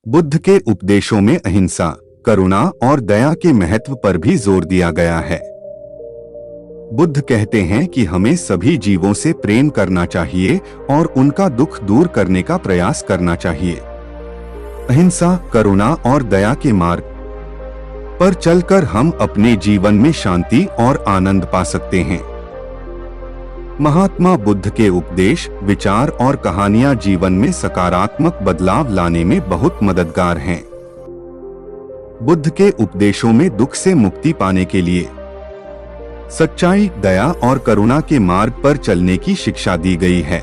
बुद्ध के उपदेशों में अहिंसा, करुणा और दया के महत्व पर भी जोर दिया गया है। बुद्ध कहते हैं कि हमें सभी जीवों से प्रेम करना चाहिए और उनका दुख दूर करने का प्रयास करना चाहिए। अहिंसा, करुणा और दया के मार्ग पर चलकर हम अपने जीवन में शांति और आनंद पा सकते हैं। महात्मा बुद्ध के उपदेश, विचार और कहानियां जीवन में सकारात्मक बदलाव लाने में बहुत मददगार हैं। बुद्ध के उपदेशों में दुख से मुक्ति पाने के लिए सच्चाई, दया और करुणा के मार्ग पर चलने की शिक्षा दी गई है।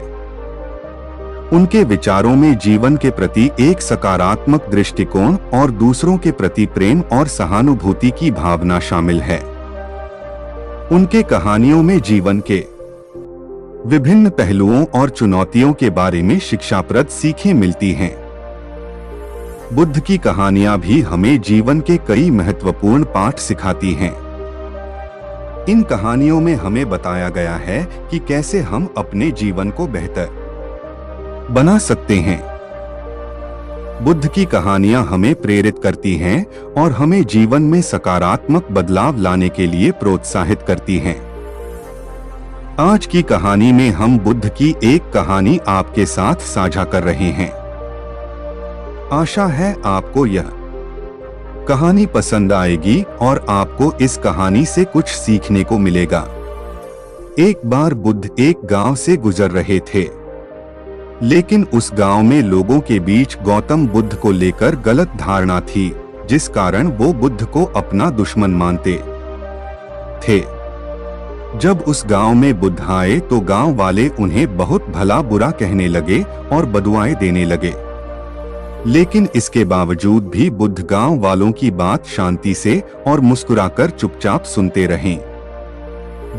उनके विचारों में जीवन के प्रति एक सकारात्मक दृष्टिकोण और दूसरों के प्रति प्रेम और सहानुभूति की भावना शामिल है। उनके कहानियों में जीवन के विभिन्न पहलुओं और चुनौतियों के बारे में शिक्षाप्रद सीखें मिलती हैं। बुद्ध की कहानियां भी हमें जीवन के कई महत्वपूर्ण पाठ सिखाती हैं। इन कहानियों में हमें बताया गया है कि कैसे हम अपने जीवन को बेहतर बना सकते हैं। बुद्ध की कहानियां हमें प्रेरित करती हैं और हमें जीवन में सकारात्मक बदलाव लाने के लिए प्रोत्साहित करती हैं। आज की कहानी में हम बुद्ध की एक कहानी आपके साथ साझा कर रहे हैं। आशा है आपको यह कहानी पसंद आएगी और आपको इस कहानी से कुछ सीखने को मिलेगा। एक बार बुद्ध एक गांव से गुजर रहे थे, लेकिन उस गांव में लोगों के बीच गौतम बुद्ध को लेकर गलत धारणा थी, जिस कारण वो बुद्ध को अपना दुश्मन मानते थे। जब उस गांव में बुद्ध आए तो गांव वाले उन्हें बहुत भला बुरा कहने लगे और बदुआएं देने लगे। लेकिन इसके बावजूद भी बुद्ध गांव वालों की बात शांति से और मुस्कुराकर चुपचाप सुनते रहे।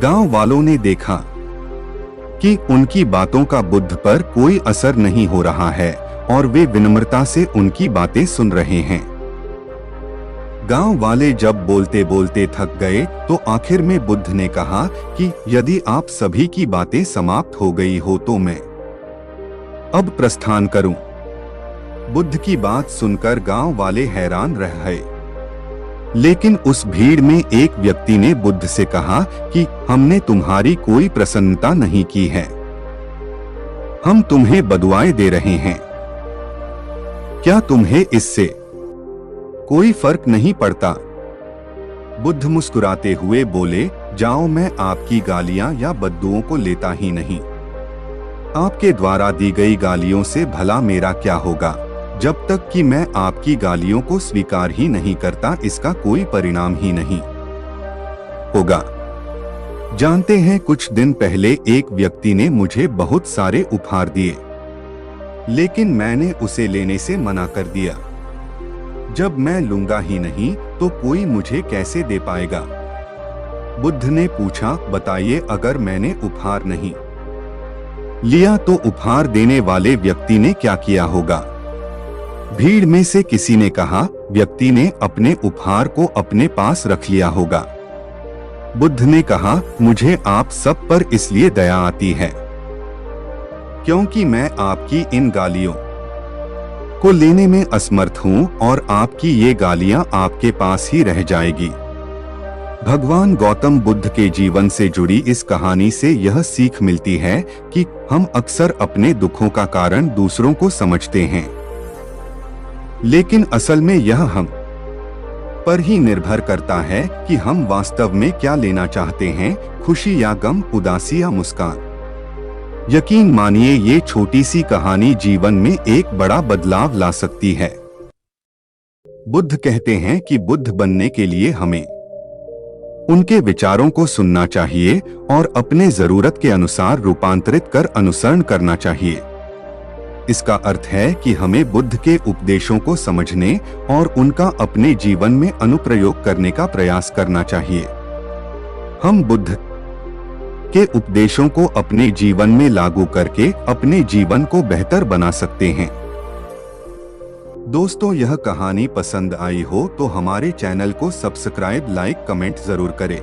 गांव वालों ने देखा कि उनकी बातों का बुद्ध पर कोई असर नहीं हो रहा है और वे विनम्रता से उनकी बातें सुन रहे हैं। गांव वाले जब बोलते बोलते थक गए तो आखिर में बुद्ध ने कहा कि यदि आप सभी की बातें समाप्त हो गई हो तो मैं अब प्रस्थान करूं। बुद्ध की बात सुनकर गांव वाले हैरान रह गए, लेकिन उस भीड़ में एक व्यक्ति ने बुद्ध से कहा कि हमने तुम्हारी कोई प्रसन्नता नहीं की है, हम तुम्हें बदुआएं दे रहे हैं। क्या तुम्हें इससे कोई फर्क नहीं पड़ता? बुद्ध मुस्कुराते हुए बोले, जाओ, मैं आपकी गालियां या बद्दुओं को लेता ही नहीं। आपके द्वारा दी गई गालियों से भला मेरा क्या होगा? जब तक कि मैं आपकी गालियों को स्वीकार ही नहीं करता, इसका कोई परिणाम ही नहीं होगा। जानते हैं, कुछ दिन पहले एक व्यक्ति ने मुझे बहुत सारे उपहार दिए, लेकिन मैंने उसे लेने से मना कर दिया। जब मैं लूंगा ही नहीं तो कोई मुझे कैसे दे पाएगा? बुद्ध ने पूछा, बताइए, अगर मैंने उपहार नहीं लिया तो उपहार देने वाले व्यक्ति ने क्या किया होगा? भीड़ में से किसी ने कहा, व्यक्ति ने अपने उपहार को अपने पास रख लिया होगा। बुद्ध ने कहा, मुझे आप सब पर इसलिए दया आती है क्योंकि मैं आपकी इन गालियों को लेने में असमर्थ हूं और आपकी ये गालियां आपके पास ही रह जाएगी। भगवान गौतम बुद्ध के जीवन से जुड़ी इस कहानी से यह सीख मिलती है कि हम अक्सर अपने दुखों का कारण दूसरों को समझते हैं, लेकिन असल में यह हम पर ही निर्भर करता है कि हम वास्तव में क्या लेना चाहते हैं, खुशी या गम, उदासी या मुस्कान। यकीन मानिए, ये छोटी सी कहानी जीवन में एक बड़ा बदलाव ला सकती है। बुद्ध कहते हैं कि बुद्ध बनने के लिए हमें उनके विचारों को सुनना चाहिए और अपने जरूरत के अनुसार रूपांतरित कर अनुसरण करना चाहिए। इसका अर्थ है कि हमें बुद्ध के उपदेशों को समझने और उनका अपने जीवन में अनुप्रयोग करने का प्रयास करना चाहिए। हम बुद्ध के उपदेशों को अपने जीवन में लागू करके अपने जीवन को बेहतर बना सकते हैं। दोस्तों, यह कहानी पसंद आई हो तो हमारे चैनल को सब्सक्राइब, लाइक, कमेंट जरूर करें।